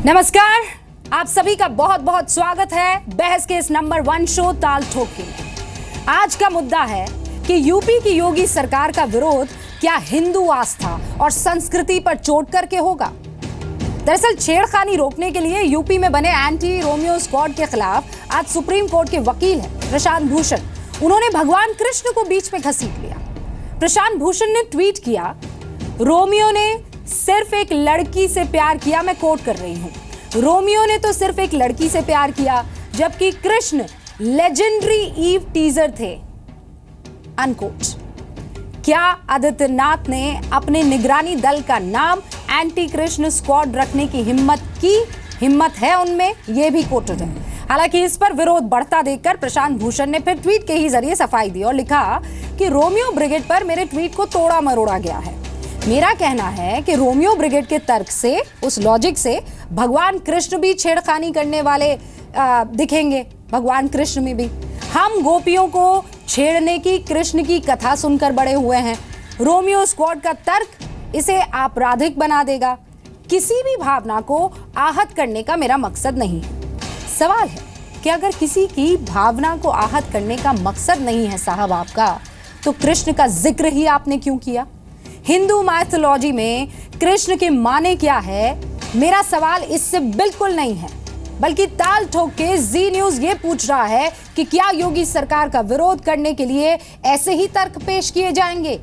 नमस्कार, आप सभी का बहुत बहुत स्वागत है बहस के इस नंबर 1 शो ताल ठोक के में। आज का मुद्दा है कि यूपी की योगी सरकार का विरोध क्या हिंदू आस्था और संस्कृति पर चोट करके होगा। दरअसल छेड़खानी रोकने के लिए यूपी में बने एंटी रोमियो स्क्वाड के खिलाफ आज सुप्रीम कोर्ट के वकील हैं प्रशांत भूषण। उन्होंने भगवान कृष्ण को बीच में घसीट लिया। प्रशांत भूषण ने ट्वीट किया, रोमियो ने सिर्फ एक लड़की से प्यार किया, मैं कोट कर रही हूं, रोमियो ने तो सिर्फ एक लड़की से प्यार किया जबकि कृष्ण लेजेंडरी ईव टीजर थे, अनकोट। क्या आदित्यनाथ ने अपने निगरानी दल का नाम एंटी कृष्ण स्क्वाड रखने की हिम्मत है उनमें, यह भी कोटेड है। हालांकि इस पर विरोध बढ़ता देखकर प्रशांत भूषण ने फिर ट्वीट के ही जरिए सफाई दी और लिखा कि रोमियो ब्रिगेड पर मेरे ट्वीट को तोड़ा मरोड़ा गया है। मेरा कहना है कि रोमियो ब्रिगेड के तर्क से, उस लॉजिक से भगवान कृष्ण भी छेड़खानी करने वाले दिखेंगे। भगवान कृष्ण में भी हम गोपियों को छेड़ने की कृष्ण की कथा सुनकर बड़े हुए हैं। रोमियो स्क्वाड का तर्क इसे आपराधिक बना देगा। किसी भी भावना को आहत करने का मेरा मकसद नहीं है। सवाल है कि अगर किसी की भावना को आहत करने का मकसद नहीं है साहब आपका, तो कृष्ण का जिक्र ही आपने क्यों किया? हिंदू माइथोलॉजी में कृष्ण के माने क्या है? मेरा सवाल इससे बिल्कुल नहीं है, बल्कि ताल ठोक के जी न्यूज ये पूछ रहा है कि क्या योगी सरकार का विरोध करने के लिए ऐसे ही तर्क पेश किए जाएंगे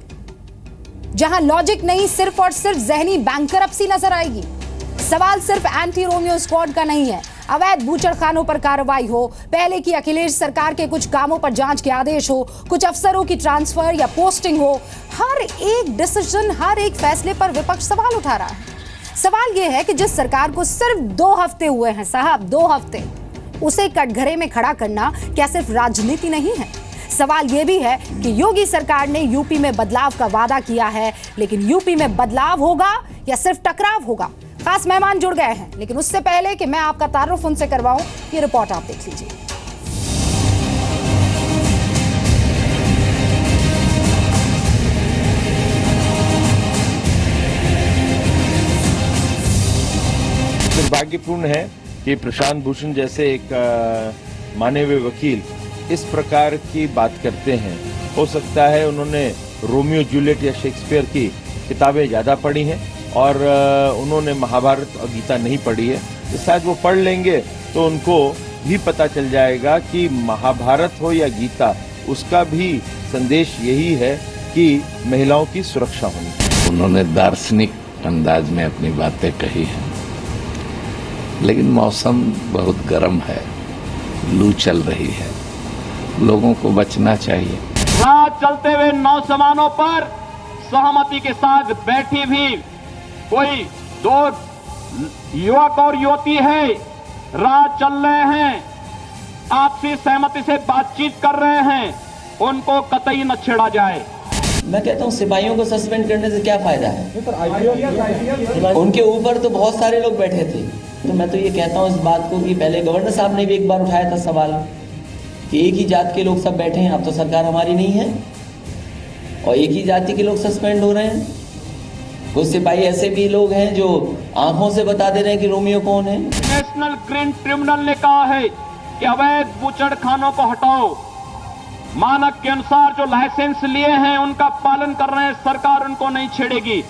जहां लॉजिक नहीं, सिर्फ और सिर्फ जहनी बैंकरप्सी नजर आएगी। सवाल सिर्फ एंटी रोमियो स्क्वाड का नहीं है। अवैध बूचड़खानों पर कार्रवाई हो, पहले की अखिलेश सरकार के कुछ कामों पर जांच के आदेश हो, कुछ अफसरों की ट्रांसफर या पोस्टिंग हो, हर एक डिसीजन, हर एक फैसले पर विपक्ष सवाल उठा रहा है। सवाल यह है कि जिस सरकार को सिर्फ 2 हफ्ते हुए हैं साहब, 2 हफ्ते, उसे कटघरे में खड़ा करना क्या सिर्फ राजनीति नहीं है? सवाल यह भी है कि योगी सरकार ने यूपी में बदलाव का वादा किया है, लेकिन यूपी में बदलाव होगा या सिर्फ टकराव होगा? खास मेहमान जुड़ गए हैं, लेकिन उससे पहले कि मैं आपका तारुफ उनसे करवाऊं, ये रिपोर्ट आप देख लीजिए। दुर्भाग्यपूर्ण है कि प्रशांत भूषण जैसे एक माने हुए वकील इस प्रकार की बात करते हैं। हो सकता है उन्होंने रोमियो जूलियट या शेक्सपियर की किताबें ज़्यादा पढ़ी हैं और उन्होंने महाभारत और गीता नहीं पढ़ी है। तो शायद वो पढ़ लेंगे तो उनको भी पता चल जाएगा कि महाभारत हो या गीता, उसका भी संदेश यही है कि महिलाओं की सुरक्षा होनी। उन्होंने दार्शनिक अंदाज में अपनी बातें कही हैं, लेकिन मौसम बहुत गर्म है, लू चल रही है, लोगों को बचना चाहिए। रात चलते हुए नौजवानों पर सहमति के साथ बैठी भी कोई 2 युवक और युवती है, रात चल रहे हैं, आपसी सहमति से बातचीत कर रहे हैं, उनको कतई न छेड़ा जाए। मैं कहता हूँ सिपाहियों को सस्पेंड करने से क्या फायदा है? उनके ऊपर तो बहुत सारे लोग बैठे थे। तो मैं तो ये कहता हूँ इस बात को कि पहले गवर्नर साहब ने भी एक बार उठाया था सवाल कि एक ही जात के लोग सब बैठे हैं, अब तो सरकार हमारी नहीं है और एक ही जाति के लोग सस्पेंड हो रहे हैं। कुछ सिपाही ऐसे भी लोग हैं जो आंखों से बता दे रहे हैं कि रोमियो कौन है। नेशनल ग्रीन ट्रिब्यूनल ने कहा है कि अवैध बूचड़खानों को हटाओ, मानक के अनुसार जो लाइसेंस लिए हैं उनका पालन कर रहे हैं, सरकार उनको नहीं छेड़ेगी।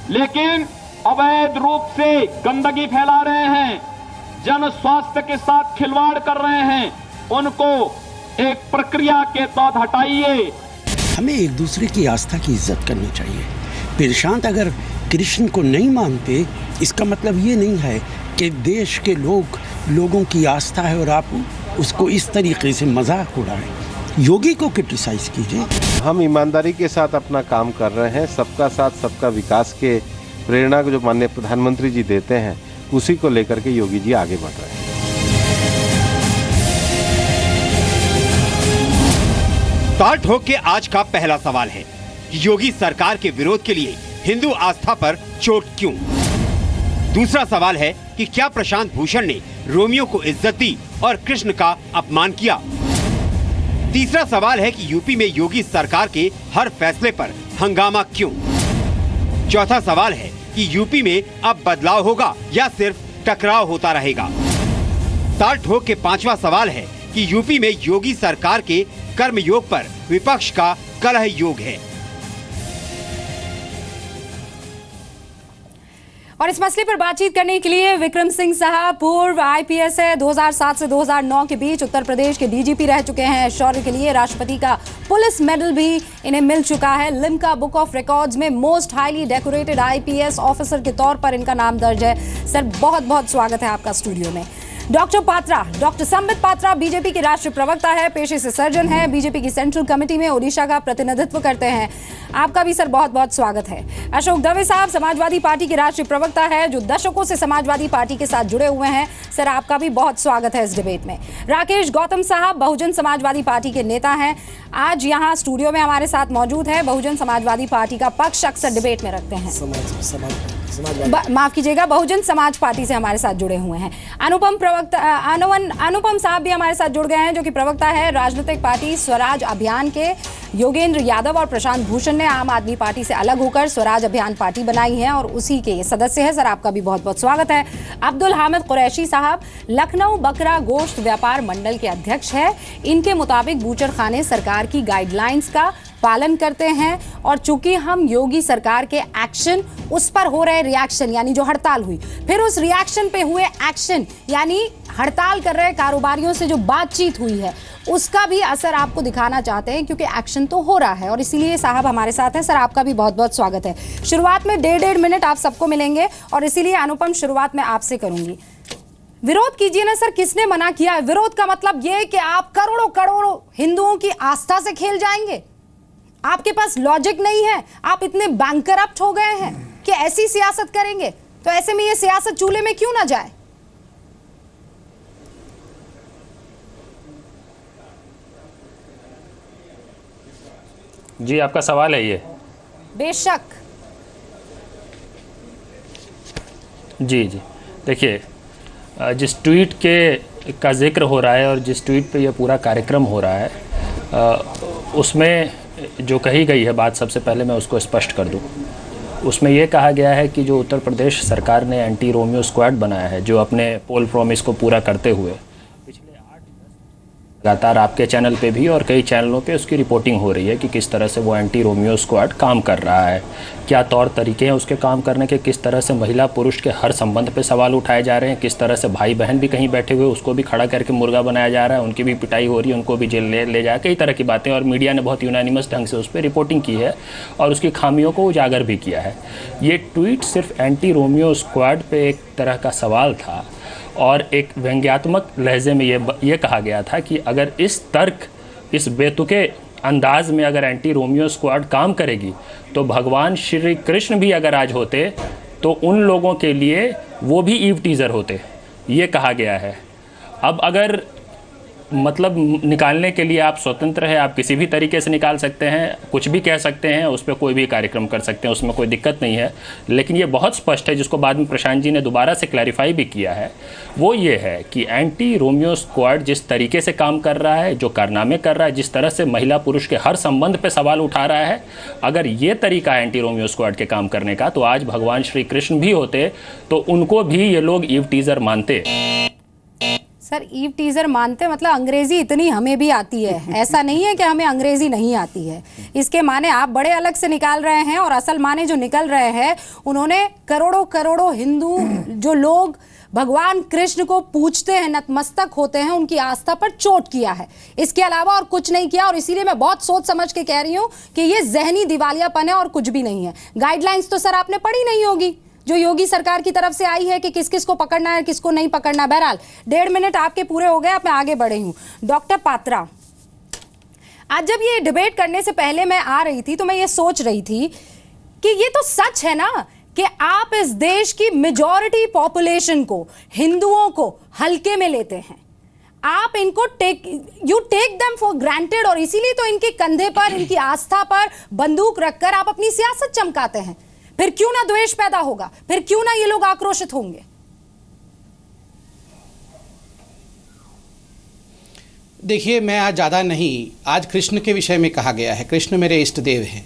लेकिन अवैध रूप से गंदगी फैला रहे हैं, जन स्वास्थ्य के साथ खिलवाड़ कर रहे हैं, उनको एक प्रक्रिया के तहत हटाइए। हमें एक दूसरे की आस्था की इज्जत करनी चाहिए। प्रशांत अगर कृष्ण को नहीं मानते, इसका मतलब ये नहीं है कि देश के लोगों की आस्था है और आप उसको इस तरीके से मजाक उड़ाएं। योगी को क्रिटिसाइज कीजिए। हम ईमानदारी के साथ अपना काम कर रहे हैं। सबका साथ सबका विकास के प्रेरणा को जो माननीय प्रधानमंत्री जी देते हैं, उसी को लेकर के योगी जी आगे बढ़ रहे हैं। ताल ठोक के आज का पहला सवाल है कि योगी सरकार के विरोध के लिए हिंदू आस्था पर चोट क्यों? दूसरा सवाल है कि क्या प्रशांत भूषण ने रोमियो को इज्जत दी और कृष्ण का अपमान किया? तीसरा सवाल है कि यूपी में योगी सरकार के हर फैसले पर हंगामा क्यों? चौथा सवाल है कि यूपी में अब बदलाव होगा या सिर्फ टकराव होता रहेगा। ताल ठोक के पांचवा सवाल है कि यूपी में योगी सरकार के कर्मयोग पर विपक्ष का कलह योग है। और इस मसले पर बातचीत करने के लिए विक्रम सिंह साहब पूर्व आईपीएस है, 2007 से 2009 के बीच उत्तर प्रदेश के डीजीपी रह चुके हैं। शौर्य के लिए राष्ट्रपति का पुलिस मेडल भी इन्हें मिल चुका है। लिम्का बुक ऑफ रिकॉर्ड्स में most highly decorated IPS officer के तौर पर इनका नाम दर्ज है। सर, बहुत बहुत स्वागत है आपका स्टूडियो में। Doctor Patra, doctor Sambit Patra BJP के राष्ट्रीय प्रवक्ता है, पेशे से सर्जन है, बीजेपी की सेंट्रल कमेटी में ओडिशा का प्रतिनिधित्व करते हैं। आपका भी सर बहुत बहुत स्वागत है। अशोक दवे साहब समाजवादी पार्टी के राष्ट्रीय प्रवक्ता है, जो दशकों से समाजवादी पार्टी के साथ जुड़े हुए हैं। सर, आपका भी बहुत स्वागत है इस डिबेट में। राकेश गौतम साहब बहुजन समाजवादी पार्टी के नेता हैं, आज यहाँ स्टूडियो में हमारे साथ मौजूद है। बहुजन समाजवादी पार्टी का पक्ष अक्सर डिबेट में रखते हैं, माफ कीजिएगा, बहुजन समाज पार्टी से हमारे साथ जुड़े हुए हैं। अनुपम साहब भी हमारे साथ जुड़ गए हैं, जो कि प्रवक्ता है राजनीतिक पार्टी स्वराज अभियान के। योगेंद्र यादव और प्रशांत भूषण ने आम आदमी पार्टी से अलग होकर स्वराज अभियान पार्टी बनाई है और उसी के सदस्य है। सर, आपका भी बहुत बहुत स्वागत है। अब्दुल हामिद कुरैशी साहब लखनऊ बकरा गोश्त व्यापार मंडल के अध्यक्ष है। इनके मुताबिक बूचड़खाने सरकार की गाइडलाइंस का पालन करते हैं और चूंकि हम योगी सरकार के एक्शन, उस पर हो रहे रिएक्शन यानी जो हड़ताल हुई, फिर उस रिएक्शन पे हुए एक्शन यानी हड़ताल कर रहे कारोबारियों से जो बातचीत हुई है, उसका भी असर आपको दिखाना चाहते हैं, क्योंकि एक्शन तो हो रहा है और इसीलिए साहब हमारे साथ हैं। सर, आपका भी बहुत बहुत स्वागत है। शुरुआत में 1.5 मिनट आप सबको मिलेंगे और इसीलिए अनुपम शुरुआत में आपसे करूंगी। विरोध कीजिए ना सर, किसने मना किया है? विरोध का मतलब ये कि आप करोड़ों करोड़ों हिंदुओं की आस्था से खेल जाएंगे? आपके पास लॉजिक नहीं है? आप इतने बैंकरप्ट हो गए हैं कि ऐसी सियासत करेंगे? तो ऐसे में ये सियासत चूल्हे में क्यों ना जाए? जी, आपका सवाल है ये? बेशक। जी, देखिए, जिस ट्वीट का जिक्र हो रहा है और जिस ट्वीट पे ये पूरा कार्यक्रम हो रहा है, उसमें जो कही गई है बात, सबसे पहले मैं उसको स्पष्ट कर दूं। उसमें यह कहा गया है कि जो उत्तर प्रदेश सरकार ने एंटी रोमियो स्क्वाड बनाया है, जो अपने पोल प्रॉमिस को पूरा करते हुए पिछले 8 लगातार आपके चैनल पे भी और कई चैनलों पे उसकी रिपोर्टिंग हो रही है कि किस तरह से वो एंटी रोमियो स्क्वाड काम कर रहा है, क्या तौर तरीके हैं उसके काम करने के, किस तरह से महिला पुरुष के हर संबंध पे सवाल उठाए जा रहे हैं, किस तरह से भाई बहन भी कहीं बैठे हुए उसको भी खड़ा करके मुर्गा बनाया जा रहा है, उनकी भी पिटाई हो रही है, उनको भी जेल ले जा, कई तरह की बातें। और मीडिया ने बहुत यूनानिमस ढंग से उस पर रिपोर्टिंग की है और उसकी खामियों को उजागर भी किया है। ये ट्वीट सिर्फ एंटी रोमियो स्क्वाड पे एक तरह का सवाल था और एक व्यंग्यात्मक लहजे में ये कहा गया था कि अगर इस तर्क, इस बेतुके अंदाज में अगर एंटी रोमियो स्क्वाड काम करेगी तो भगवान श्री कृष्ण भी अगर आज होते तो उन लोगों के लिए वो भी ईव टीज़र होते, ये कहा गया है। अब अगर मतलब निकालने के लिए आप स्वतंत्र है, आप किसी भी तरीके से निकाल सकते हैं, कुछ भी कह सकते हैं, उस पर कोई भी कार्यक्रम कर सकते हैं, उसमें कोई दिक्कत नहीं है। लेकिन ये बहुत स्पष्ट है, जिसको बाद में प्रशांत जी ने दोबारा से क्लैरिफाई भी किया है, वो ये है कि एंटी रोमियो स्क्वाड जिस तरीके से काम कर रहा है, जो कारनामे कर रहा है, जिस तरह से महिला पुरुष के हर संबंध पे सवाल उठा रहा है, अगर ये तरीका है एंटी रोमियो स्क्वाड के काम करने का, तो आज भगवान श्री कृष्ण भी होते तो उनको भी ये लोग ईव टीज़र मानते। सर, ईव टीजर मानते मतलब अंग्रेजी इतनी हमें भी आती है, ऐसा नहीं है कि हमें अंग्रेजी नहीं आती है। इसके माने आप बड़े अलग से निकाल रहे हैं और असल माने जो निकल रहे हैं, उन्होंने करोड़ों करोड़ों हिंदू जो लोग भगवान कृष्ण को पूजते हैं, नतमस्तक होते हैं, उनकी आस्था पर चोट किया है। इसके अलावा और कुछ नहीं किया। और इसीलिए मैं बहुत सोच समझ के कह रही हूँ कि ये जहनी दिवालियापन है और कुछ भी नहीं है। गाइडलाइंस तो सर आपने पढ़ी नहीं होगी जो योगी सरकार की तरफ से आई है कि किस किस को पकड़ना है, किसको नहीं पकड़ना। बहरहाल 1.5 मिनट आपके पूरे हो गए, अब मैं आगे बढ़ी हूं। डॉक्टर पात्रा, आज जब ये डिबेट करने से पहले मैं आ रही थी तो मैं ये सोच रही थी कि ये तो सच है ना कि आप इस देश की मेजॉरिटी पॉपुलेशन को, हिंदुओं को हल्के में लेते हैं। आप इनको you take them for granted और इसीलिए तो इनके कंधे पर, इनकी आस्था पर बंदूक रखकर आप अपनी सियासत चमकाते हैं। फिर क्यों ना द्वेष पैदा होगा, फिर क्यों ना ये लोग आक्रोशित होंगे? देखिए, मैं आज ज़्यादा नहीं, आज कृष्ण के विषय में कहा गया है। कृष्ण मेरे इष्ट देव हैं।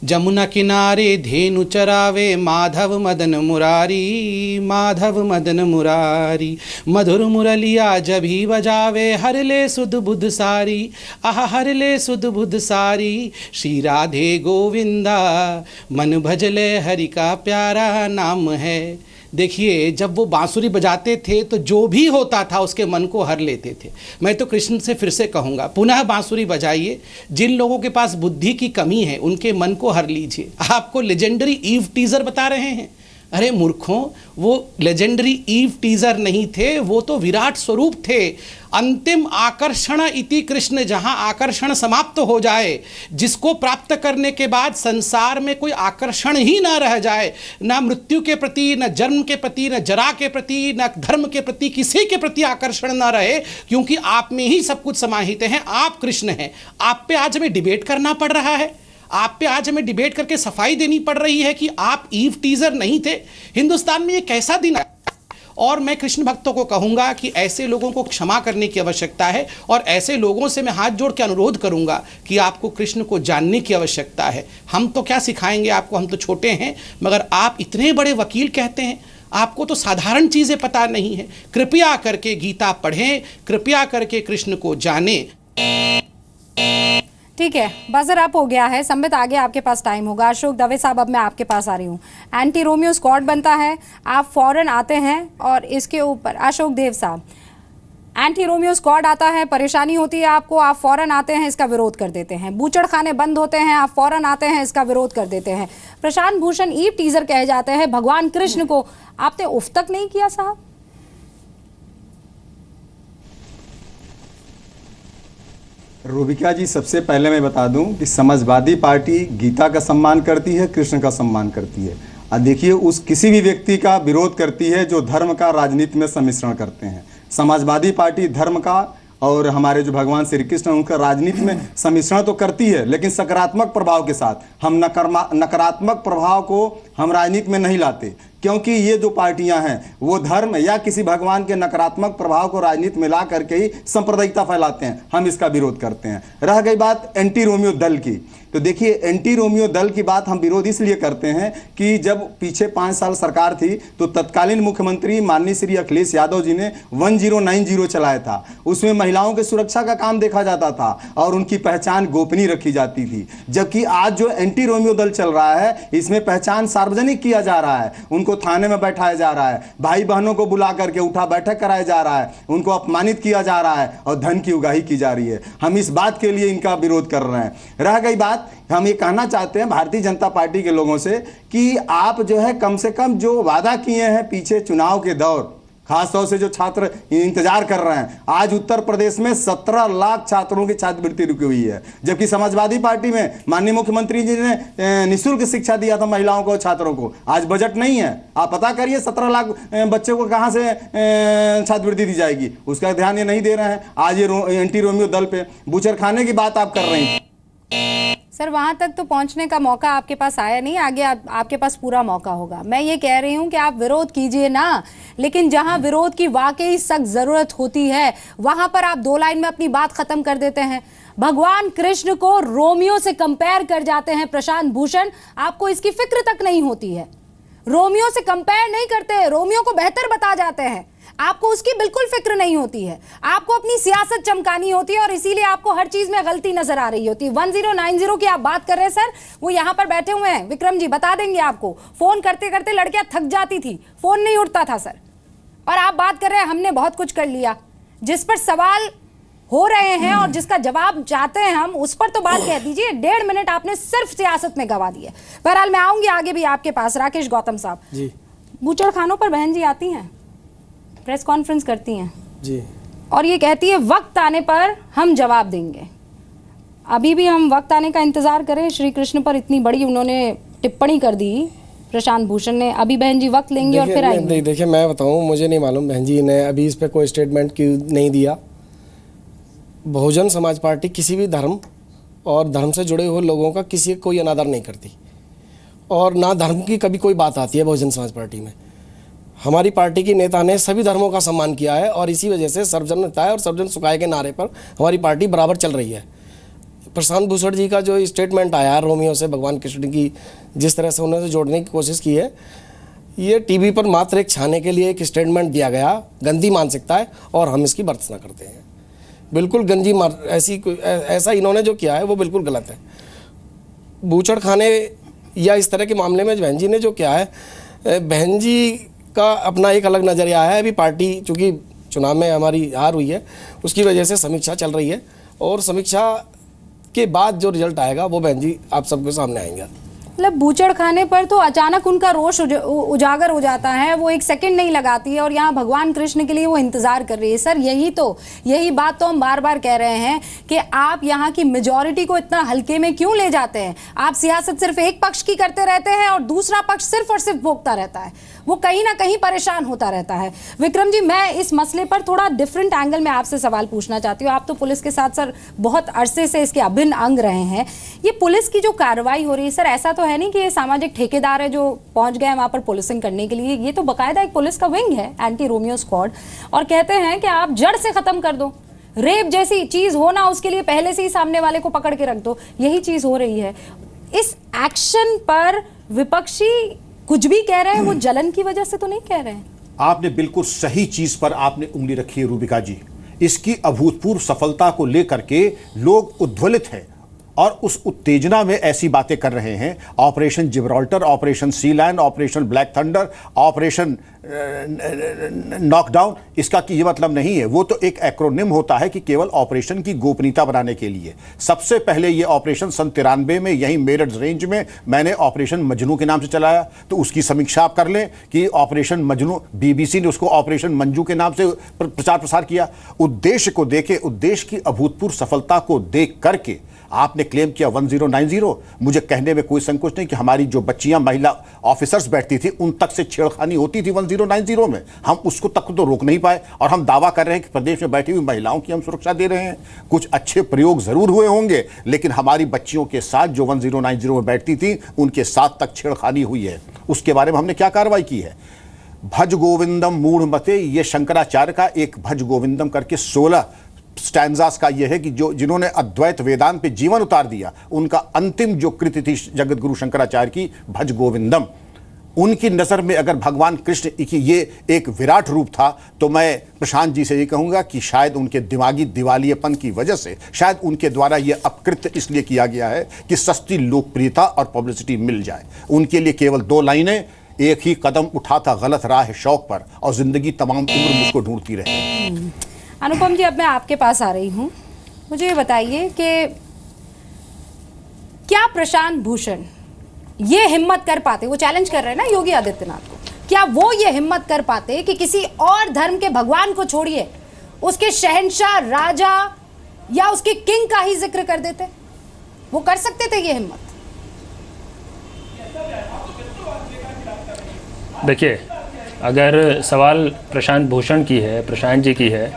जमुना किनारे धेनु चरावे माधव मदन मुरारी, माधव मदन मुरारी, मधुर मुरलिया जभी बजावे हर ले सुध बुध सारी, आह हर ले सुध बुध सारी, श्री राधे गोविंदा मन भजले हरि का प्यारा नाम है। देखिए, जब वो बांसुरी बजाते थे तो जो भी होता था उसके मन को हर लेते थे। मैं तो कृष्ण से फिर से कहूँगा, पुनः बांसुरी बजाइए। जिन लोगों के पास बुद्धि की कमी है उनके मन को हर लीजिए। आपको लेजेंडरी ईव टीजर बता रहे हैं। अरे मूर्खों, वो लेजेंडरी ईव टीजर नहीं थे, वो तो विराट स्वरूप थे। अंतिम आकर्षण इति कृष्ण, जहाँ आकर्षण समाप्त हो जाए, जिसको प्राप्त करने के बाद संसार में कोई आकर्षण ही ना रह जाए, ना मृत्यु के प्रति, न जन्म के प्रति, न जरा के प्रति, न धर्म के प्रति, किसी के प्रति आकर्षण ना रहे, क्योंकि आप में ही सब कुछ समाहित है। आप कृष्ण हैं। आप पे आज हमें डिबेट करना पड़ रहा है। आप पे आज हमें डिबेट करके सफाई देनी पड़ रही है कि आप ईव टीजर नहीं थे। हिंदुस्तान में ये कैसा दिन है? और मैं कृष्ण भक्तों को कहूंगा कि ऐसे लोगों को क्षमा करने की आवश्यकता है, और ऐसे लोगों से मैं हाथ जोड़ के अनुरोध करूंगा कि आपको कृष्ण को जानने की आवश्यकता है। हम तो क्या सिखाएंगे आपको, हम तो छोटे हैं, मगर आप इतने बड़े वकील कहते हैं, आपको तो साधारण चीज़ें पता नहीं है। कृपया करके गीता पढ़ें, कृपया करके कृष्ण को जानें। ठीक है, बजर अप हो गया है। संबित, आगे आपके पास टाइम होगा। अशोक दवे साहब, अब मैं आपके पास आ रही हूँ। एंटी रोमियो स्क्वाड बनता है, आप फौरन आते हैं, और इसके ऊपर अशोक देव साहब, एंटी रोमियो स्क्वाड आता है, परेशानी होती है आपको, आप फौरन आते हैं, इसका विरोध कर देते हैं। बूचड़खाने बंद होते हैं, आप फौरन आते हैं, इसका विरोध कर देते हैं। प्रशांत भूषण ईव टीजर कहे जाते हैं भगवान कृष्ण को, आपने उफ तक नहीं किया साहब? रूबिका जी, सबसे पहले मैं बता दूं कि समाजवादी पार्टी गीता का सम्मान करती है, कृष्ण का सम्मान करती है। और देखिए, उस किसी भी व्यक्ति का विरोध करती है जो धर्म का राजनीति में सम्मिश्रण करते हैं। समाजवादी पार्टी धर्म का और हमारे जो भगवान श्री कृष्ण उनका राजनीति में सम्मिश्रण तो करती है, लेकिन सकारात्मक प्रभाव के साथ। हम नकारात्मक प्रभाव को हम राजनीति में नहीं लाते, क्योंकि ये जो पार्टियां हैं वो धर्म या किसी भगवान के नकारात्मक प्रभाव को राजनीति में ला करके ही सांप्रदायिकता फैलाते हैं। हम इसका विरोध करते हैं। रह गई बात एंटी रोमियो दल की, तो देखिए, एंटी रोमियो दल की बात हम विरोध इसलिए करते हैं कि जब पीछे 5 साल सरकार थी तो तत्कालीन मुख्यमंत्री माननीय श्री अखिलेश यादव जी ने 1090 चलाया था। उसमें महिलाओं की सुरक्षा का काम देखा जाता था और उनकी पहचान गोपनीय रखी जाती थी। जबकि आज जो एंटी रोमियो दल चल रहा है, इसमें पहचान सार्वजनिक किया जा रहा है, उनको थाने में बैठाया जा रहा है, भाई बहनों को बुला करके उठा बैठक कराया जा रहा है, उनको अपमानित किया जा रहा है और धन की उगाही की जा रही है। हम इस बात के लिए इनका विरोध कर रहे हैं। रह गई बात, हम ये कहना चाहते हैं भारतीय जनता पार्टी के लोगों से कि आप जो है कम से कम जो वादा किए हैं पीछे चुनाव के दौर, खासतौर से जो छात्र इंतजार कर रहे हैं, आज उत्तर प्रदेश में 17 लाख छात्रों की छात्रवृत्ति रुकी हुई है, जबकि समाजवादी पार्टी में माननीय मुख्यमंत्री जी ने निःशुल्क शिक्षा दिया था महिलाओं को, छात्रों को। आज बजट नहीं है, आप पता करिए 17 लाख बच्चों को कहां से छात्रवृत्ति दी जाएगी, उसका ध्यान ये नहीं दे रहे हैं। आज ये एंटी रोमियो दल पे बूचड़खाने की बात आप कर रहे हैं। सर, वहां तक तो पहुंचने का मौका आपके पास आया नहीं, आगे आपके पास पूरा मौका होगा। मैं ये कह रही हूं कि आप विरोध कीजिए ना, लेकिन जहां विरोध की वाकई सख्त जरूरत होती है वहां पर आप 2 लाइन में अपनी बात खत्म कर देते हैं। भगवान कृष्ण को रोमियो से कंपेयर कर जाते हैं प्रशांत भूषण, आपको इसकी फिक्र तक नहीं होती है। रोमियो से कंपेयर नहीं करते, रोमियो को बेहतर बता जाते हैं, आपको उसकी बिल्कुल फिक्र नहीं होती है। आपको अपनी सियासत चमकानी होती है और इसीलिए आपको हर चीज में गलती नजर आ रही होती है। 1090 की आप बात कर रहे हैं सर, वो यहां पर बैठे हुए हैं, विक्रम जी बता देंगे आपको। फोन करते करते लड़कियां थक जाती थी, फोन नहीं उठता था सर, और आप बात कर रहे हैं हमने बहुत कुछ कर लिया। जिस पर सवाल हो रहे हैं और जिसका जवाब चाहते हैं हम, उस पर तो बात कह दीजिए। 1.5 मिनट आपने सिर्फ सियासत में गवा दिए। बहरहाल मैं आऊंगी आगे भी आपके पास। राकेश गौतम साहब जी, बूचड़खानों पर बहन जी आती हैं, प्रेस कॉन्फ्रेंस करती हैं जी, और ये कहती है वक्त आने पर हम जवाब देंगे। अभी भी हम वक्त आने का इंतजार करें? श्री कृष्ण पर इतनी बड़ी उन्होंने टिप्पणी कर दी प्रशांत भूषण ने, अभी बहन जी वक्त लेंगे और फिर आएंगे? देखिए, मैं बताऊं, मुझे नहीं मालूम बहन जी ने अभी इस पे कोई स्टेटमेंट क्यों नहीं दिया। बहुजन समाज पार्टी किसी भी धर्म और धर्म से जुड़े हुए लोगों का किसी कोई अनादर नहीं करती, और ना धर्म की कभी कोई बात आती है बहुजन समाज पार्टी में। हमारी पार्टी की नेता ने सभी धर्मों का सम्मान किया है और इसी वजह से सर्वजन हिताय और सर्वजन सुखाय के नारे पर हमारी पार्टी बराबर चल रही है। प्रशांत भूषण जी का जो स्टेटमेंट आया है रोमियो से भगवान कृष्ण की जिस तरह से उन्होंने जोड़ने की कोशिश की है, ये टीवी पर मात्र एक छाने के लिए एक स्टेटमेंट दिया गया, गंदी मानसिकता है और हम इसकी भर्त्सना करते हैं। बिल्कुल गंदी ऐसा इन्होंने जो किया है वो बिल्कुल गलत है। बूचड़ खाने या इस तरह के मामले में बहन जी ने जो किया है, बहन जी का अपना एक अलग नज़रिया है। अभी पार्टी चूँकि चुनाव में हमारी हार हुई है उसकी वजह से समीक्षा चल रही है और समीक्षा के बाद जो रिजल्ट आएगा वो बहन जी आप सबके सामने आएंगे। मतलब बूचड़ खाने पर तो अचानक उनका रोष उजागर हो जाता है, वो एक सेकंड नहीं लगाती है और यहाँ भगवान कृष्ण के लिए वो इंतजार कर रही है। सर यही बात तो हम बार बार कह रहे हैं कि आप यहाँ की मेजॉरिटी को इतना हल्के में क्यों ले जाते हैं। आप सियासत सिर्फ एक पक्ष की करते रहते हैं और दूसरा पक्ष सिर्फ और सिर्फ भोगता रहता है, वो कहीं ना कहीं परेशान होता रहता है। विक्रम जी, मैं इस मसले पर थोड़ा डिफरेंट एंगल में आपसे सवाल पूछना चाहती हूँ। आप तो पुलिस के साथ सर बहुत अरसे से इसके अभिन्न अंग रहे हैं। ये पुलिस की जो कार्रवाई हो रही है सर, ऐसा तो है नहीं कि ये सामाजिक ठेकेदार है जो पहुंच गए वहां पर पुलिसिंग करने के लिए। ये तो बकायदा एक पुलिस का विंग है, एंटी रोमियो स्क्वाड, और कहते हैं कि आप जड़ से खत्म कर दो, रेप जैसी चीज हो ना उसके लिए पहले से ही सामने वाले को पकड़ के रख दो। यही चीज हो रही है। इस एक्शन पर विपक्षी कुछ भी कह रहे हैं, वो जलन की वजह से तो नहीं कह रहे हैं। आपने बिल्कुल सही चीज पर आपने उंगली रखी है रूबिका जी। इसकी अभूतपूर्व सफलता को लेकर के लोग उद्वेलित हैं और उस उत्तेजना में ऐसी बातें कर रहे हैं। Operation Gibraltar, operation sea land, operation black thunder, operation knockdown, इसका कि ये मतलब नहीं है। वो तो एक एक्रोनिम होता है कि केवल ऑपरेशन की गोपनीयता बनाने के लिए। सबसे पहले ये ऑपरेशन सन 93 में यहीं मेरठ रेंज में मैंने ऑपरेशन मजनू के नाम से चलाया, तो उसकी समीक्षा आप कर लें कि ऑपरेशन मजनू, बीबीसी ने उसको ऑपरेशन मंजू के नाम से प्रचार प्रसार किया। उद्देश्य को देखे, उद्देश्य की अभूतपूर्व सफलता को देख करके आपने क्लेम किया 1090। मुझे कहने में कोई संकोच नहीं कि हमारी जो बच्चियां महिला ऑफिसर्स बैठती थी उन तक से छेड़खानी होती थी 1090 में, हम उसको तक तो रोक नहीं पाए और हम दावा कर रहे हैं कि प्रदेश में बैठी हुई महिलाओं की हम सुरक्षा दे रहे हैं। कुछ अच्छे प्रयोग जरूर हुए होंगे, लेकिन हमारी बच्चियों के साथ जो 1090 में बैठती थी उनके साथ तक छेड़खानी हुई है। उसके बारे में हमने क्या कार्रवाई की है? भज गोविंदम मूढ़ मते, ये शंकराचार्य का एक भज गोविंदम करके 16 स्टैंजास का यह है कि जो जिन्होंने अद्वैत वेदांत पे जीवन उतार दिया, उनका अंतिम जो कृति थी जगत गुरु शंकराचार्य की भज गोविंदम, उनकी नज़र में अगर भगवान कृष्ण की ये एक विराट रूप था, तो मैं प्रशांत जी से ये कहूँगा कि शायद उनके दिमागी दिवालियेपन की वजह से शायद उनके द्वारा ये अपकृत्य इसलिए किया गया है कि सस्ती लोकप्रियता और पब्लिसिटी मिल जाए। उनके लिए केवल 2 लाइनें, एक ही कदम उठाता गलत राह शौक पर और जिंदगी तमाम उम्र मुझको ढूंढती रहे। अनुपम जी, अब मैं आपके पास आ रही हूँ। मुझे ये बताइए कि क्या प्रशांत भूषण ये हिम्मत कर पाते, वो चैलेंज कर रहे हैं ना योगी आदित्यनाथ को, क्या वो ये हिम्मत कर पाते कि किसी और धर्म के भगवान को छोड़िए उसके शहंशाह, राजा या उसके किंग का ही जिक्र कर देते? वो कर सकते थे ये हिम्मत? देखिए, अगर सवाल प्रशांत भूषण की है, प्रशांत जी की है,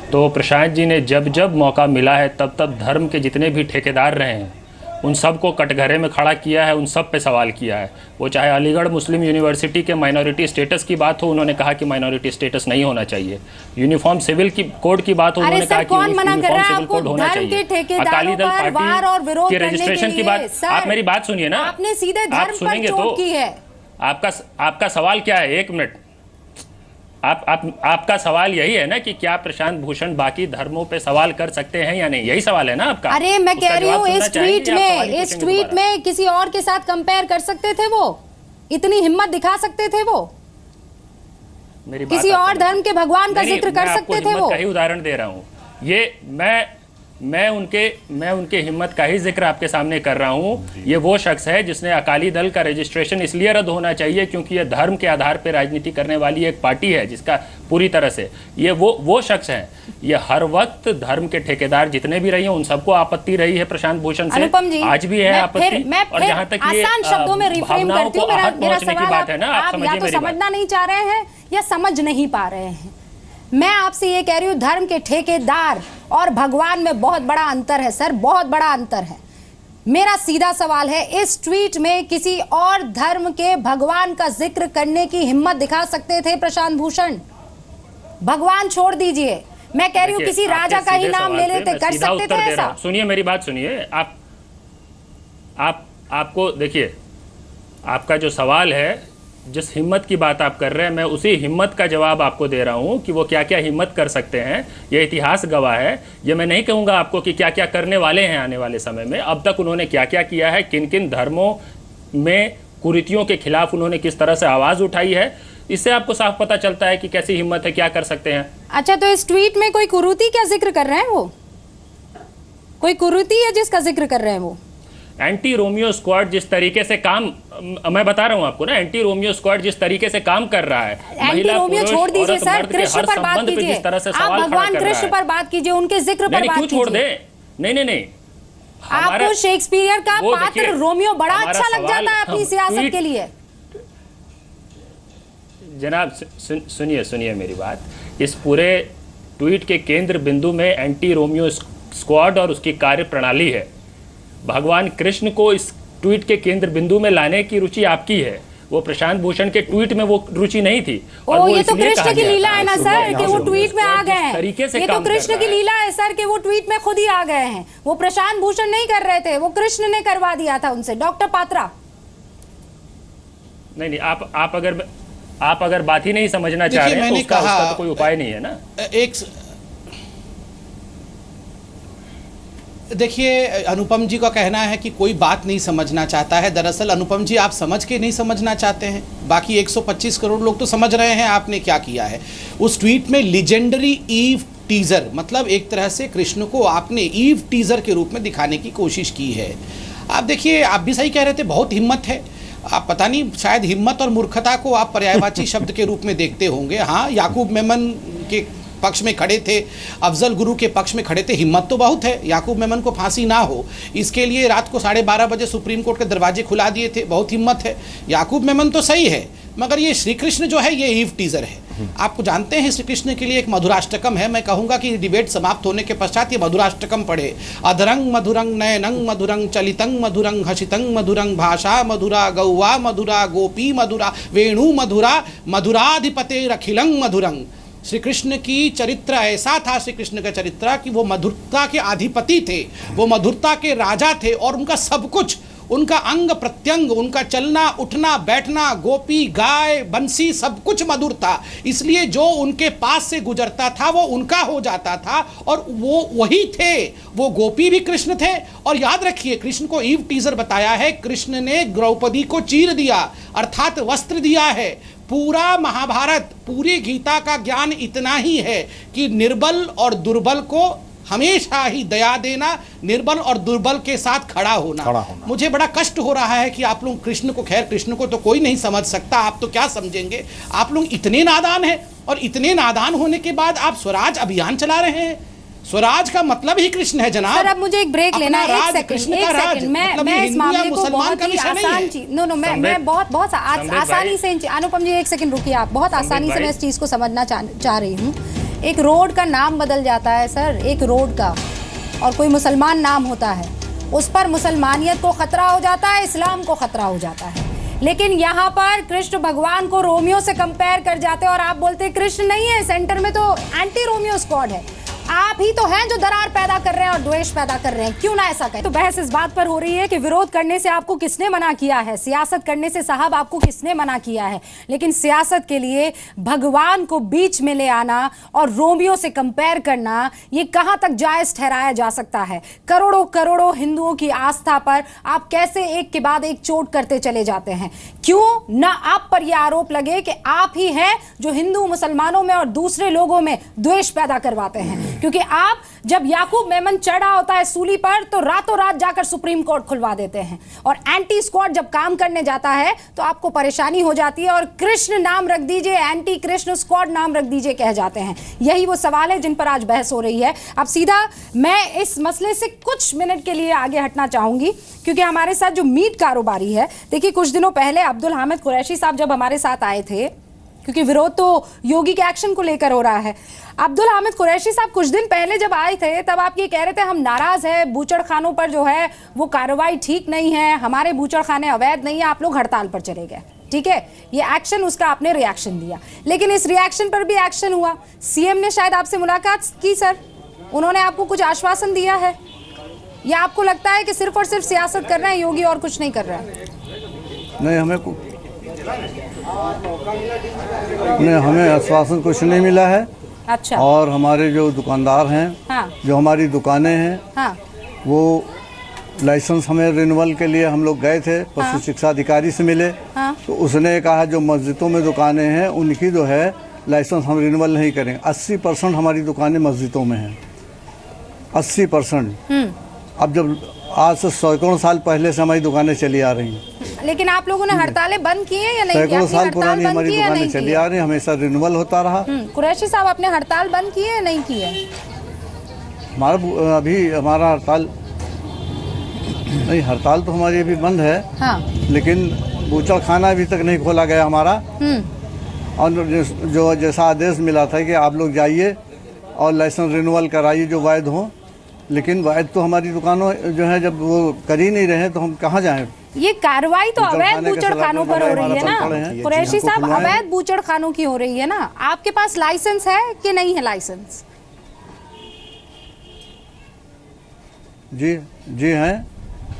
तो प्रशांत जी ने जब जब मौका मिला है तब तब धर्म के जितने भी ठेकेदार रहे हैं उन सब को कटघरे में खड़ा किया है, उन सब पे सवाल किया है। वो चाहे अलीगढ़ मुस्लिम यूनिवर्सिटी के माइनॉरिटी स्टेटस की बात हो, उन्होंने कहा कि माइनॉरिटी स्टेटस नहीं होना चाहिए। यूनिफॉर्म सिविल की कोड की बात हो, उन्होंने कहा कि यूनिफॉर्म सिविल कोड होना चाहिए। अकाली दल पार्टी के रजिस्ट्रेशन की बात, आप मेरी बात सुनिए ना, आपने सीधे धर्म पर चोट की है। आपका सवाल क्या है? 1 मिनट। आपका सवाल यही है ना कि क्या प्रशांत भूषण बाकी धर्मों पे सवाल कर सकते हैं या नहीं? यही सवाल है ना आपका? अरे मैं कह रही हूँ इस ट्वीट में किसी और के साथ कंपेयर कर सकते थे? वो इतनी हिम्मत दिखा सकते थे? वो किसी और धर्म के भगवान का जिक्र कर सकते थे? वो ही उदाहरण दे रहा हूँ। ये मैं उनके हिम्मत का ही जिक्र आपके सामने कर रहा हूं। ये वो शख्स है जिसने अकाली दल का रजिस्ट्रेशन इसलिए रद्द होना चाहिए क्योंकि ये धर्म के आधार पर राजनीति करने वाली एक पार्टी है जिसका पूरी तरह से ये वो शख्स है। ये हर वक्त धर्म के ठेकेदार जितने भी रही हैं उन सबको आपत्ति रही है प्रशांत भूषण से, आज भी है आपत्ति। और जहां तक ये आसान शब्दों में रिफ्रेम करती हूं, मेरा सवाल है ना, आप या तो समझना नहीं चाह रहे हैं या समझ नहीं पा रहे हैं। मैं आपसे ये कह रही हूँ, धर्म के ठेकेदार और भगवान में बहुत बड़ा अंतर है सर, बहुत बड़ा अंतर है। मेरा सीधा सवाल है, इस ट्वीट में किसी और धर्म के भगवान का जिक्र करने की हिम्मत दिखा सकते थे प्रशांत भूषण? भगवान छोड़ दीजिए, मैं कह रही हूं किसी राजा का ही नाम ले लेते, कर सकते थे ऐसा? सुनिए मेरी बात सुनिए, आपको देखिए, आपका जो सवाल है, जिस हिम्मत की बात आप कर रहे हैं, मैं उसी हिम्मत का जवाब आपको दे रहा हूं कि वो क्या क्या हिम्मत कर सकते हैं। ये इतिहास गवाह है। ये मैं नहीं कहूंगा आपको कि क्या क्या करने वाले हैं आने वाले समय में। अब तक उन्होंने क्या क्या किया है, किन किन धर्मों में कुरीतियों के खिलाफ उन्होंने किस तरह से आवाज उठाई है, इससे आपको साफ पता चलता है कि कैसी हिम्मत है, क्या कर सकते हैं। अच्छा, तो इस ट्वीट में कोई कुरीति क्या जिक्र कर रहे हैं? वो कोई कुरीति है जिसका जिक्र कर रहे हैं? वो एंटी रोमियो स्क्वाड जिस तरीके से काम, मैं बता रहा हूं आपको ना, एंटी रोमियो स्क्वाड जिस तरीके से काम कर रहा है, एंटी रोमियो छोड़ दीजिए सर, कृष्ण पर बात कीजिए। आप भगवान कृष्ण पर बात कीजिए, उनके जिक्र पर बात कीजिए। छोड़ दे, नहीं, आपको शेक्सपियर का पात्र रोमियो बड़ा अच्छा लग जाता है अपनी सियासत के लिए। जनाब सुनिए मेरी बात। इस पूरे ट्वीट के केंद्र बिंदु में एंटी रोमियो स्क्वाड और उसकी कार्य प्रणाली है। भगवान कृष्ण को इस ट्वीट के केंद्र बिंदु में लाने की रुचि आपकी है, वो प्रशांत भूषण के ट्वीट में वो रुचि नहीं थी। और वो ये तो कृष्ण की लीला है ना सर कि वो ट्वीट में आ गए हैं। ये तो कृष्ण की लीला है सर कि वो ट्वीट में खुद ही आ गए हैं। वो प्रशांत भूषण नहीं कर रहे थे, वो कृष्ण ने करवा दिया था उनसे। डॉक्टर पात्रा, नहीं, आप अगर बात ही नहीं समझना चाह रहे हैं तो उसका तो कोई उपाय नहीं है ना। देखिए, अनुपम जी का कहना है कि कोई बात नहीं समझना चाहता है। दरअसल अनुपम जी, आप समझ के नहीं समझना चाहते हैं। बाकी 125 करोड़ लोग तो समझ रहे हैं आपने क्या किया है। उस ट्वीट में लीजेंडरी ईव टीजर, मतलब एक तरह से कृष्ण को आपने ईव टीजर के रूप में दिखाने की कोशिश की है। आप देखिए, आप भी सही कह रहे थे, बहुत हिम्मत है। आप पता नहीं, शायद हिम्मत और मूर्खता को आप पर्यायवाची शब्द के रूप में देखते होंगे। हाँ, याकूब मेमन के पक्ष में खड़े थे, अफजल गुरु के पक्ष में खड़े थे। हिम्मत तो बहुत है, याकूब मेमन को फांसी ना हो इसके लिए रात को 12:30 बजे सुप्रीम कोर्ट के दरवाजे खुला दिए थे। बहुत हिम्मत है। याकूब मेमन तो सही है, मगर ये श्री कृष्ण जो है ये ईव टीजर है। आपको जानते हैं श्री कृष्ण के लिए एक मधुराष्टकम है। मैं कहूंगा कि डिबेट समाप्त होने के पश्चात ये मधुराष्टकम पढ़े। अधरंग मधुरंग नयनंग मधुरंग चलितंग मधुरंग हसितंग मधुरंग भाषा मधुरा गौवा मधुरा गोपी मधुरा वेणु मधुरा मधुराधिपते रखिलंग मधुरंग। श्री कृष्ण की चरित्र ऐसा था, श्री कृष्ण का चरित्र, कि वो मधुरता के अधिपति थे, वो मधुरता के राजा थे और उनका सब कुछ, उनका अंग प्रत्यंग, उनका चलना उठना बैठना, गोपी गाय बंसी, सब कुछ मधुर था। इसलिए जो उनके पास से गुजरता था वो उनका हो जाता था और वो वही थे। वो गोपी भी कृष्ण थे। और याद रखिए, कृष्ण को ईव टीजर बताया है। कृष्ण ने द्रौपदी को चीर दिया, अर्थात वस्त्र दिया है। पूरा महाभारत, पूरी गीता का ज्ञान इतना ही है कि निर्बल और दुर्बल को हमेशा ही दया देना, निर्बल और दुर्बल के साथ खड़ा होना। मुझे बड़ा कष्ट हो रहा है कि आप लोग कृष्ण को, खैर कृष्ण को तो कोई नहीं समझ सकता, आप तो क्या समझेंगे। आप लोग इतने नादान हैं और इतने नादान होने के बाद आप स्वराज अभियान चला रहे हैं। स्वराज का मतलब ही कृष्ण है जनाब। सर, अब मुझे एक ब्रेक लेना है। एक सेकंड, मैं इस मामले को बहुत ही आसान चीज, मैं बहुत आसानी से, अनुपम जी एक सेकंड रुकिए, आप बहुत आसानी से मैं इस चीज को समझना चाह रही हूँ। एक रोड का नाम बदल जाता है सर, एक रोड का, और कोई मुसलमान नाम होता है, उस पर मुसलमानियत को खतरा हो जाता है, इस्लाम को खतरा हो जाता है। लेकिन यहाँ पर कृष्ण भगवान को रोमियो से कंपेयर कर जाते और आप बोलते कृष्ण नहीं है सेंटर में, तो एंटी रोमियो स्क्वाड है। आप ही तो हैं जो दरार पैदा कर रहे हैं और द्वेष पैदा कर रहे हैं। क्यों ना ऐसा करें? तो बहस इस बात पर हो रही है कि विरोध करने से आपको किसने मना किया है, सियासत करने से साहब आपको किसने मना किया है। लेकिन सियासत के लिए भगवान को बीच में ले आना और रोमियो से कंपेयर करना, ये कहां तक जायज ठहराया जा सकता है? करोड़ों करोड़ों हिंदुओं की आस्था पर आप कैसे एक के बाद एक चोट करते चले जाते हैं? क्यों ना आप पर यह आरोप लगे कि आप ही हैं जो हिंदू मुसलमानों में और दूसरे लोगों में द्वेष पैदा करवाते हैं। क्योंकि आप जब याकूब मेमन चढ़ा होता है सूली पर तो रातों रात जाकर सुप्रीम कोर्ट खुलवा देते हैं, और एंटी स्क्वाड जब काम करने जाता है तो आपको परेशानी हो जाती है और कृष्ण नाम रख दीजिए, एंटी कृष्ण स्क्वाड नाम रख दीजिए कह जाते हैं। यही वो सवाल है जिन पर आज बहस हो रही है। अब सीधा मैं इस मसले से कुछ मिनट के लिए आगे हटना चाहूंगी, क्योंकि हमारे साथ जो मीट कारोबारी है, देखिए कुछ दिनों पहले अब्दुल हामिद कुरैशी साहब जब हमारे साथ आए थे क्योंकि विरोध तो योगी के एक्शन को लेकर हो रहा है। अब्दुल हामिद कुरैशी साहब, कुछ दिन पहले जब आए थे तब आप ये कह रहे थे हम नाराज है, बूचड़ खानों पर जो है वो कार्रवाई ठीक नहीं है, हमारे बूचड़ खाने अवैध नहीं है, आप लोग हड़ताल पर चले गए। ठीक है, ये एक्शन, उसका आपने रिएक्शन दिया, लेकिन इस रिएक्शन पर भी एक्शन हुआ। सीएम ने शायद आपसे मुलाकात की सर, उन्होंने आपको कुछ आश्वासन दिया है, या आपको लगता है कि सिर्फ और सिर्फ सियासत कर रहे हैं योगी और कुछ नहीं कर रहा है? नहीं, हमें आश्वासन कुछ नहीं मिला है। अच्छा। और हमारे जो दुकानदार हैं, हाँ। जो हमारी दुकानें हैं, हाँ। वो लाइसेंस हमें रिन्यूअल के लिए हम लोग गए थे, पशु शिक्षा अधिकारी से मिले। हाँ। तो उसने कहा जो मस्जिदों में दुकानें हैं उनकी जो है लाइसेंस हम रिन्यूअल नहीं करेंगे। 80% हमारी दुकानें मस्जिदों में हैं, 80%। अब जब आज से सैकड़ों साल पहले से हमारी दुकानें चली आ रही हैं, लेकिन आप लोगों ने हड़तालें बंद की है या नहीं? सैकड़ों साल पुरानी हमारी दुकानें चली आ रही हैं, हमेशा रिन्यूअल होता रहा। कुरैशी साहब, आपने हड़ताल बंद की है या नहीं की है? हमारा हड़ताल नहीं, हड़ताल तो हमारी अभी बंद है। हाँ। लेकिन बूचड़ खाना अभी तक नहीं खोला गया हमारा। और जो जैसा आदेश मिला था कि आप लोग जाइए और लाइसेंस रिन्यूअल कराइए जो वैध हो, लेकिन वैध तो हमारी दुकानों जो है जब वो कर ही नहीं रहे तो हम कहाँ जाएं? ये कार्रवाई तो अवैध बूचड़ खानों पर हो रही है ना कुरैशी साहब, अवैध बूचड़ खानों की हो रही है ना। आपके पास लाइसेंस है कि नहीं है लाइसेंस? जी हैं।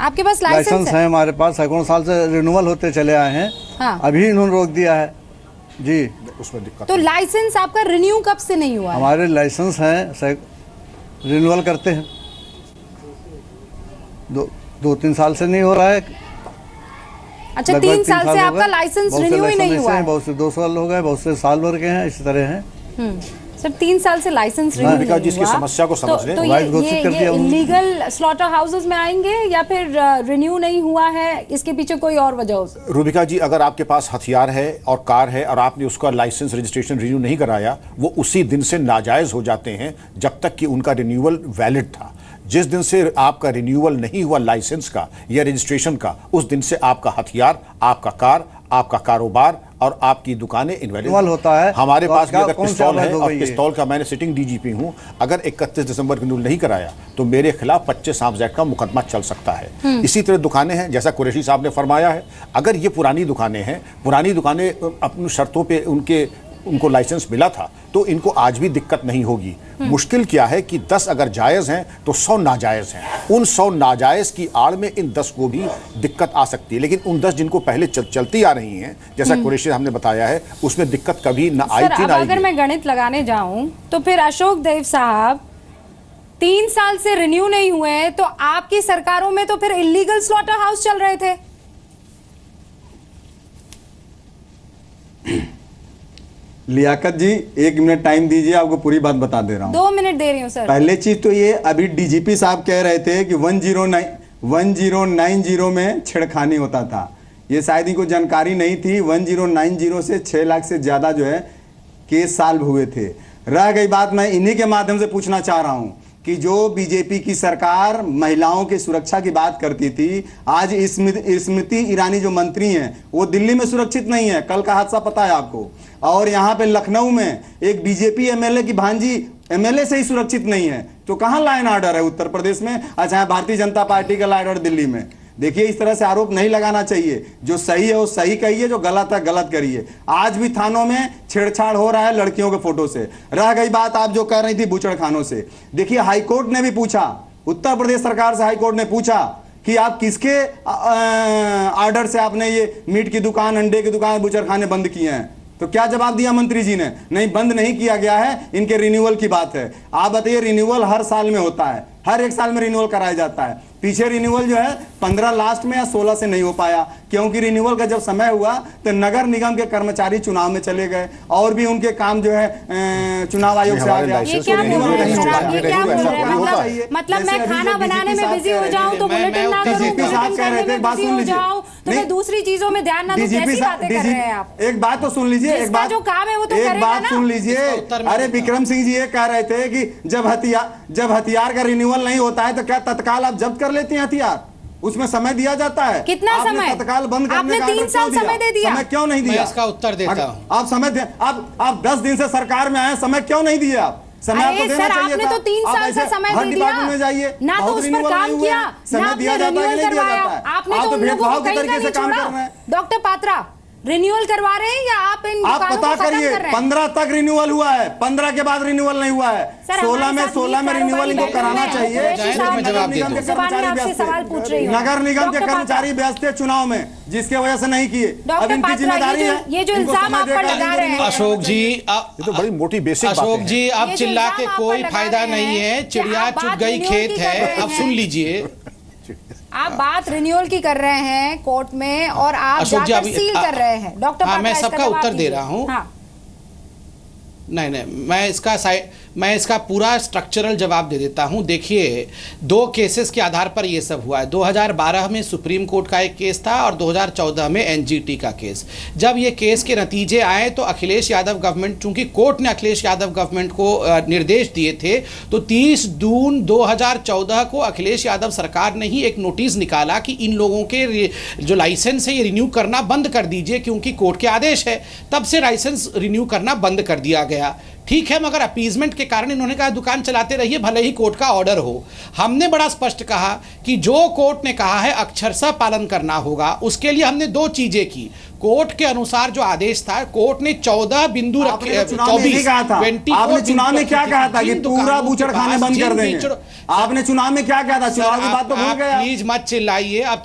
आपके पास लाइसेंस है? हमारे पास सैकड़ों साल से रिन्यूअल होते चले आए हैं। हाँ। अभी इन्होंने रोक दिया है जी। उसमें दिक्कत तो लाइसेंस आपका रिन्यू कब से नहीं हुआ है? हमारे लाइसेंस हैं, रिन्यूअल करते हैं, 2-3 साल से नहीं हो रहा है। अच्छा, 3 साल से आपका लाइसेंस रिन्यू ही नहीं हुआ है? बहुत से 2 साल हो गए, बहुत से साल भर के हैं, इसी तरह हैं। सर 3 साल से लाइसेंस रिन्यू नहीं हुआ। जिसकी समस्या को समझ लें, तो ये इलीगल स्लॉटर हाउसेस में आएंगे या फिर रिन्यू नहीं हुआ है, इसके पीछे कोई और वजह हो सकती है? रूबिका जी, अगर आपके पास हथियार है और कार है और आपने उसका लाइसेंस रजिस्ट्रेशन रिन्यू नहीं कराया, वो उसी दिन से नाजायज हो जाते हैं जब तक कि उनका रिन्यूअल वैलिड था। जिस दिन से आपका रिन्यूअल नहीं हुआ लाइसेंस का या रजिस्ट्रेशन का, उस दिन से आपका हथियार, आपका कार, आपका कारोबार और आपकी दुकानें इनवैलिड होता है। हमारे तो पास भी अगर पिस्तौल है, और ये? पिस्तौल का मैंने सिटिंग डीजीपी हूं, अगर 31 दिसंबर को रिन्यूअल नहीं कराया तो मेरे खिलाफ 25 आर्म्स एक्ट का मुकदमा चल सकता है। इसी तरह दुकानें हैं, जैसा कुरैशी साहब ने फरमाया है, अगर ये पुरानी दुकानें हैं, पुरानी दुकानें अपनी शर्तों पे उनको लाइसेंस मिला था, तो इनको आज भी दिक्कत नहीं होगी। मुश्किल क्या है कि 10 अगर जायज़ हैं तो 100 नाजायज़ हैं। उन 100 नाजायज़ की आड़ में इन 10 को भी दिक्कत आ सकती है, लेकिन उन 10 जिनको पहले चलती आ रही हैं, जैसा कुरैशी हमने बताया है, उसमें दिक्कत कभी ना आई थी ना आएगी। अगर मैं गणित लगाने जाऊं तो फिर अशोक देव साहब 3 साल से रिन्यू नहीं हुए, तो आपकी सरकारों में तो फिर इलीगल स्लॉटर हाउस चल रहे थे। लियाकत जी, 1 मिनट टाइम दीजिए, आपको पूरी बात बता दे रहा हूँ। 2 मिनट दे रही हूँ सर। पहले चीज तो ये, अभी डीजीपी साहब कह रहे थे कि 1090 में छेड़खानी होता था। ये शायद इनको जानकारी नहीं थी। 1090 से 6 लाख से ज्यादा जो है केस सॉल्व हुए थे। रह गई बात, मैं इन्हीं के माध्यम से पूछना चाह रहा हूँ कि जो बीजेपी की सरकार महिलाओं की सुरक्षा की बात करती थी, आज स्मृति ईरानी जो मंत्री हैं वो दिल्ली में सुरक्षित नहीं है। कल का हादसा पता है आपको। और यहाँ पे लखनऊ में एक बीजेपी एमएलए की भांजी एमएलए से ही सुरक्षित नहीं है, तो कहाँ लॉ एंड ऑर्डर है उत्तर प्रदेश में? अच्छा, भारतीय जनता पार्टी का लॉ एंड ऑर्डर दिल्ली में। देखिए, इस तरह से आरोप नहीं लगाना चाहिए। जो सही है वो सही कहिए, जो गलत है गलत करिए। आज भी थानों में छेड़छाड़ हो रहा है लड़कियों के फोटो से। रह गई बात आप जो कह रही थी बूचड़ खानों से, देखिए हाईकोर्ट ने भी पूछा, उत्तर प्रदेश सरकार से हाईकोर्ट ने पूछा कि आप किसके ऑर्डर से आपने ये मीट की दुकान, अंडे की दुकान, बूचड़ खाने बंद किए हैं? तो क्या जवाब दिया मंत्री जी ने? नहीं, बंद नहीं किया गया है, इनके रिन्यूअल की बात है। आप बताइए, रिन्यूअल हर साल में होता है, हर 1 साल में रिन्यूअल कराया जाता है। पीछे रिन्यूअल जो है 15 लास्ट में या 16 से नहीं हो पाया, क्योंकि रिन्यूअल का जब समय हुआ तो नगर निगम के कर्मचारी चुनाव में चले गए और भी उनके काम जो है चुनाव आयोग से आ गया। मतलब मैं खाना बनाने में बिजी हो जाऊं तो बुलेटिन ना करूं, बुलेटिन करने में बिजी हो जाऊं तो मैं दूसरी चीजों में ध्यान ना दूं। कैसी बातें कर रहे हैं आप? एक बात तो सुन लीजिए, एक बात जो काम है वो तो एक बात सुन लीजिए। अरे विक्रम सिंह जी ये कह रहे थे कि जब हथियार का रिन्यूअल नहीं होता है तो क्या तत्काल आप जब्त कर लेते हैं हथियार? उसमें समय दिया जाता है? कितना आपने समय? तत्काल बंद करने आपने का 3 आदेश साल क्यों समय दे दिया? समय क्यों नहीं दिया? मैं इसका उत्तर देता हूं। आप समय दे, आप 10 दिन से सरकार में आए, समय क्यों नहीं दिए आप? समय अरे आपको देना सर, चाहिए आपने था। तो 3 आप साल ऐसे का समय हर दे डिपार्टमेंट में दिया जाइए, ना, तो बहुत उस पर renewal काम नहीं हुए किया हैं। ना, समय आपने दिया जाता है कि रिन्यूअल नहीं दिया करवाया। जाता है? आपने आप तो तो उन लोगों भेदभाव को के कहीं का तरीके नहीं से काम छोड़ा। कर रहे हैं। डॉक्टर पात्रा, रिन्यूअल करवा रहे हैं या आप इन आप दुकानों पता को खत्म करिए, कर रहे हैं? 15 तक रिन्यूअल हुआ है, 15 के बाद रिन्यूअल नहीं हुआ है। सर, 16 हमारे में साथ 16 में मीट रिन्यूअल इनको कारोबारी कराना बैठे हैं। चाहिए। कुरैशी साहब, नगर निगम के जुबान में आपसे कर्मचारी सवाल पूछ रही हूँ। नगर निगम के डॉक्टर कर्मचारी व्यस्त थे चुनाव में, जिसके वजह से नहीं किए। अब डॉक्टर इनकी पात्रा, जिम्मेदारी है, ये जो इनको इल्जाम समय आप पर देकर लगा रहे हैं, अशोक जी, ये तो बड़ी मोटी बेसिक अशोक बातें हैं। जी, अब ये जो चिल्ला के इल्जाम आप कोई पर लगा फायदा रहे नहीं हैं है। कि चिड़िया आप चुग बात गई रिन्यूअल खेत की कर है। रहे अब हैं। सुन लीजिए, आप बात रिन्यूअल की कर रहे हैं कोर्ट में और आप अशोक जी, जाकर अभी- सील कर रहे हैं। डॉक्टर हाँ, पात्रा, मैं इसका सबका जवाब उत्तर दे दीजिए। रहा हूं। हाँ। नहीं, मैं इसका पूरा स्ट्रक्चरल जवाब दे देता हूं। देखिए, 2 केसेस के आधार पर ये सब हुआ है। 2012 में सुप्रीम कोर्ट का एक केस था और 2014 में एनजीटी का केस। जब ये केस के नतीजे आए तो अखिलेश यादव गवर्नमेंट, चूंकि कोर्ट ने अखिलेश यादव गवर्नमेंट को निर्देश दिए थे, तो 30 जून 2014 को अखिलेश यादव सरकार ने ही एक नोटिस निकाला कि इन लोगों के जो लाइसेंस है ये रिन्यू करना बंद कर दीजिए, क्योंकि कोर्ट के आदेश है। तब से लाइसेंस रिन्यू करना बंद कर दिया गया। ठीक है, मगर अपीजमेंट के कारण इन्होंने कहा दुकान चलाते रहिए, भले ही कोर्ट का ऑर्डर हो। हमने बड़ा स्पष्ट कहा कि जो कोर्ट ने कहा है अक्षरशः पालन करना होगा। उसके लिए हमने 2 चीजें की। कोर्ट के अनुसार जो आदेश था, कोर्ट ने 14 बिंदु रखे। आपने चुनाव में क्या कहा था कि पूरा बूचड़ खाने बंद कर देंगे? आपने चुनाव में क्या कहा था? चुनाव की बात तो भूल गए। प्लीज मत चिल्लाइए। अब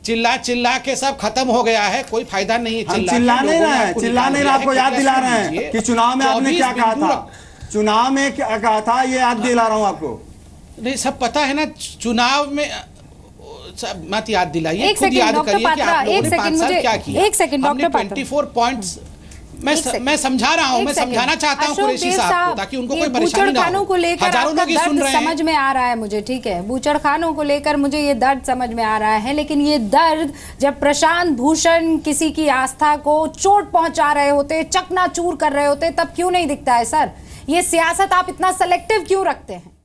चिल्ला के सब खत्म हो गया है, कोई फायदा नहीं है। चिल्ला नहीं रहे हैं, चिल्ला नहीं रहे, आपको याद दिला रहे हैं कि चुनाव में आपने क्या कहा था। चुनाव में क्या कहा था, ये याद दिला रहा हूं आपको। नहीं, सब पता है ना। चुनाव में सब मत याद दिलाइए, खुद याद करिए कि आप लोगों ने 5 साल क्या किया। एक सेकंड डॉक्टर पात्रा, 24 पॉइंट्स मैं समझा रहा हूं, मैं समझाना चाहता हूं कुरैशी साहब को, ताकि उनको कोई परेशानी ना हो। को लेकर हजारों लोग ये सुन रहे हैं। समझ में आ रहा है मुझे, ठीक है, बूचड़खानों को लेकर मुझे ये दर्द समझ में आ रहा है, लेकिन ये दर्द जब प्रशांत भूषण किसी की आस्था को चोट पहुंचा रहे होते, चकनाचूर कर रहे होते, तब क्यों नहीं दिखता है सर? ये सियासत आप इतना सेलेक्टिव क्यों रखते हैं?